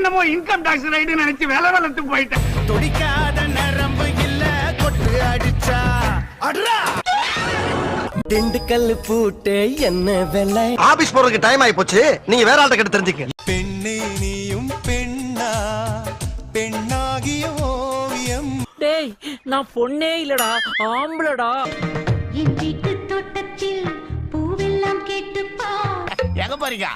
என்னமோ income tax raid நினைச்சு வேலை வளர்த்து போயிட்டேன். துடிக்காத நரம்பு இல்ல கொட்டு அடிச்சா அட்ரா திண்டுக்கல் பூட்டே என்ன வெள்ளை. ஆபீஸ் போறதுக்கு டைம் ஆயி போச்சு. நீங்க வேற ஆள்கிட்ட கேட்டு தெரிஞ்சுக்க. பெண்ணே நீயும் பெண்ணா பெண்ணாகிய ஓவியம். டேய் நான் பொண்ணே இல்லடா ஆம்பளடா. என் வீட்டு தோட்டத்தில் பூவெல்லாம் கேட்டுப்பா. எங்க போறீங்க?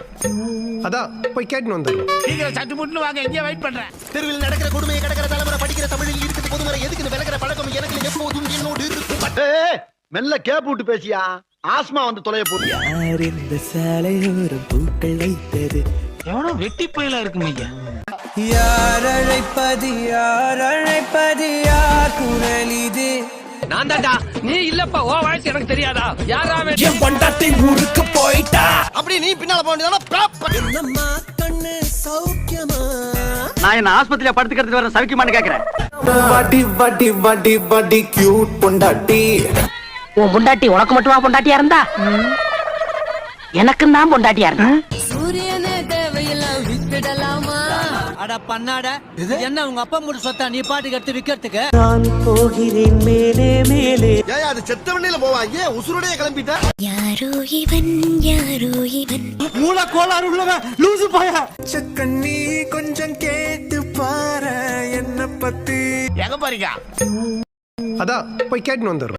அதான் போய் கேட்டு வந்துடுறோம். சீக்கிரம் சட்டு முட்டு வாங்க, எங்க வெயிட் பண்றேன். தெருவில் நடக்கிற கொடுமையை கடக்கிற தலைமுறை படிக்கிற தமிழில் இருக்குது பொதுமறை எதுக்கு விலகிற பழக்கம் எனக்கு எப்போதும் என்னோடு இருக்கு. மெல்ல கேப் விட்டு பேசியா, ஆஸ்மா வந்து தொலைய போறியா? யார் இந்த சாலையோரம் பூக்கள் வைத்தது? எவ்வளவு வெட்டி பயிலா இருக்குமீங்க. யார் அழைப்பது யார் அழைப்பது யார் குரல் இது? நான் தான்டா, நீ இல்லப்பா. ஓ வாய்ஸ் எனக்கு தெரியாதா? யாரா என் பொண்டாட்டி ஊருக்கு போயிட்டா. அப்படி நீ பின்னால போக வேண்டியதான. என்னம்மா கண்ணு சௌக்கியமா? நான் என்ன ஆஸ்பத்திரியில படுத்துக்கிறது வர சவிக்குமான்னு கேக்குறேன். வடி வடி வடி வடி கியூட் பொண்டாட்டி. உன் பொண்டாட்டி உனக்கு மட்டுமா பொண்டாட்டியா இருந்தா? எனக்கும் தான் பொண்டாட்டியா இருந்தா. சூரியனே தேவையெல்லாம் வித்துடலாமா? அட பண்ணாட, என்ன உங்க அப்பா மூடு சொத்தா நீ பாட்டுக்கு எடுத்து விக்கிறதுக்கு? நான் போகிறேன் மேலே மேலே. ஏன் அது செத்த வண்டியில போவாங்க, உசுரோடய கிளம்பிட்ட. யாரோ இவன் யாரோ இவன். மூல கோளாறு உள்ளவன் லூசு பாயா. கண்ணி கொஞ்சம் கேட்டு பாரு என்ன பத்தி. எங்க போறீங்க? அதான் போய் கேட்டு வந்துடுறோம்.